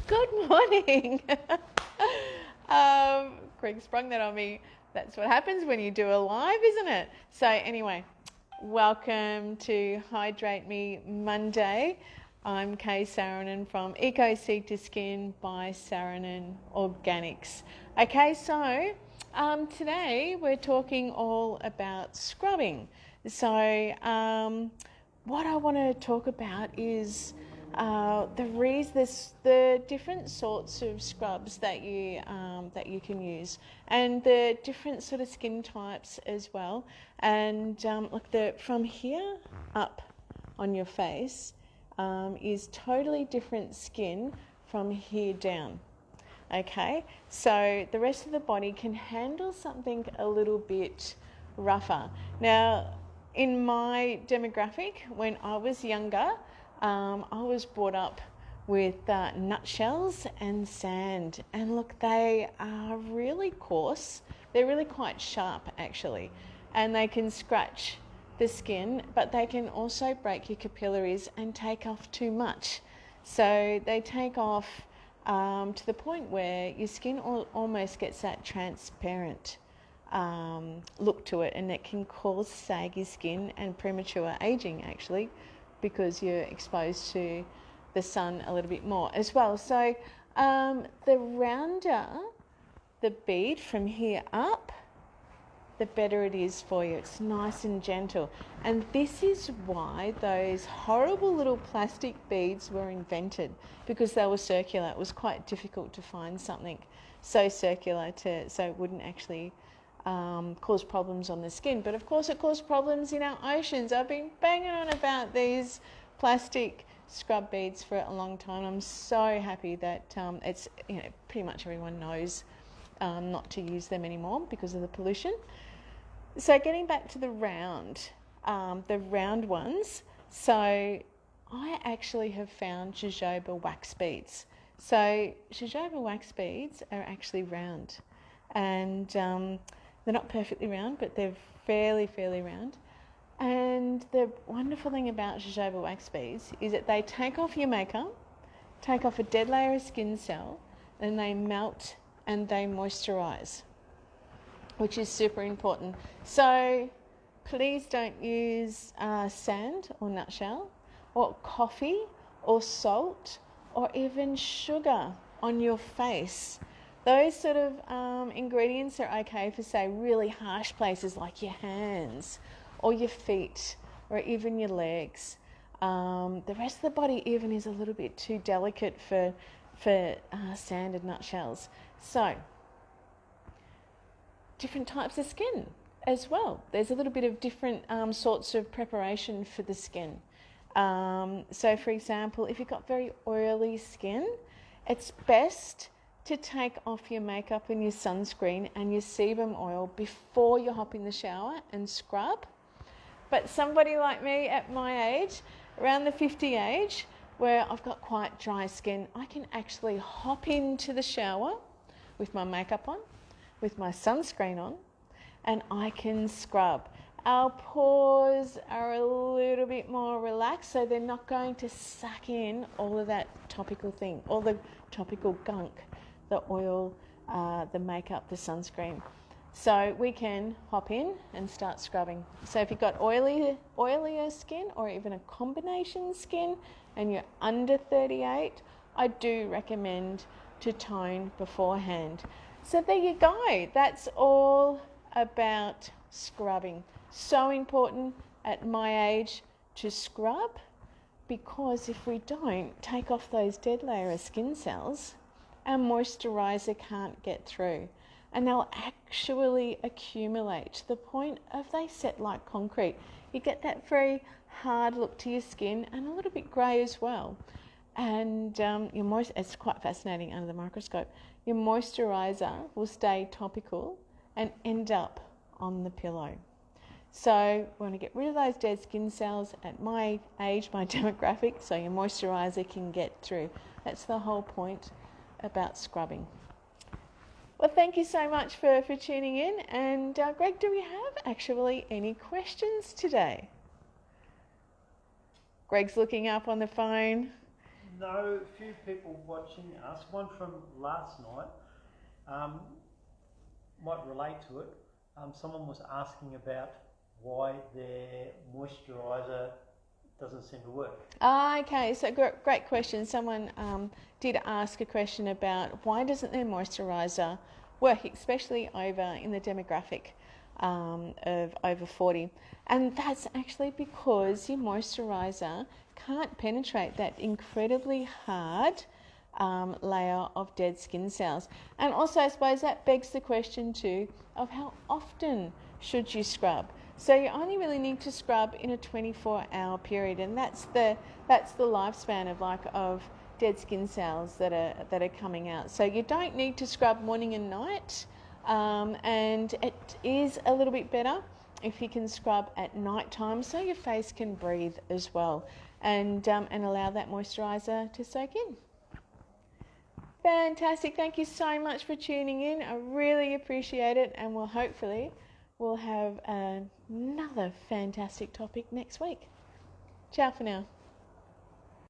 Good morning. Greg sprung that on me. That's what happens when you do a live, isn't it? So anyway, welcome to Hydrate Me Monday. I'm Kay Saranen from Eco Seed to Skin by Saranen Organics. Okay, so today we're talking all about scrubbing. So what I want to talk about is the different sorts of scrubs that you can use, and the different sort of skin types as well. And from here up on your face is totally different skin from here down. Okay, so the rest of the body can handle something a little bit rougher. Now, in my demographic, when I was younger, I was brought up with nutshells and sand, and look, they are really coarse. They're really quite sharp actually, and they can scratch the skin, but they can also break your capillaries and take off too much. So they take off to the point where your skin almost gets that transparent look to it, and it can cause saggy skin and premature aging actually, because you're exposed to the sun a little bit more as well. So the rounder the bead from here up, the better it is for you. It's nice and gentle. And this is why those horrible little plastic beads were invented, because they were circular. It was quite difficult to find something so circular so it wouldn't actually cause problems on the skin. But of course it caused problems in our oceans. I've been banging on about these plastic scrub beads for a long time. I'm so happy that it's, pretty much everyone knows not to use them anymore because of the pollution. So getting back to the round ones, so I actually have found jojoba wax beads. So jojoba wax beads are actually round, and they're not perfectly round, but they're fairly round. And the wonderful thing about jojoba wax beads is that they take off your makeup, take off a dead layer of skin cell, and they melt and they moisturise, which is super important. So please don't use sand or nutshell or coffee or salt or even sugar on your face. Those sort of ingredients are okay for, say, really harsh places like your hands or your feet or even your legs. The rest of the body even is a little bit too delicate for sand and nutshells. So different types of skin as well. There's a little bit of different sorts of preparation for the skin. So for example, if you've got very oily skin, it's best to take off your makeup and your sunscreen and your sebum oil before you hop in the shower and scrub. But somebody like me at my age, around the 50 age, where I've got quite dry skin, I can actually hop into the shower with my makeup on, with my sunscreen on, and I can scrub. Our pores are a little bit more relaxed, so they're not going to suck in all of that topical thing, all the topical gunk, the oil, the makeup, the sunscreen. So we can hop in and start scrubbing. So if you've got oilier skin or even a combination skin and you're under 38, I do recommend to tone beforehand. So there you go. That's all about scrubbing. So important at my age to scrub, because if we don't take off those dead layer of skin cells, our moisturiser can't get through, and they'll actually accumulate to the point of they set like concrete. You get that very hard look to your skin and a little bit grey as well. And it's quite fascinating under the microscope. Your moisturiser will stay topical and end up on the pillow. So we want to get rid of those dead skin cells at my age, my demographic, so your moisturiser can get through. That's the whole point about scrubbing. Well, thank you so much for tuning in. And Greg, do we have actually any questions today? Greg's looking up on the phone. know a few people watching us. One from last night might relate to it. Someone was asking about why their moisturiser doesn't seem to work. Okay, so great question. Someone did ask a question about why doesn't their moisturiser work, especially over in the demographic of over 40. And that's actually because your moisturiser can't penetrate that incredibly hard layer of dead skin cells. And also, I suppose that begs the question too of how often should you scrub. So you only really need to scrub in a 24-hour period, and that's the lifespan of dead skin cells that are coming out. So you don't need to scrub morning and night, and it is a little bit better if you can scrub at night time, so your face can breathe as well, and allow that moisturiser to soak in. Fantastic. Thank you so much for tuning in. I really appreciate it, and we'll have another fantastic topic next week. Ciao for now.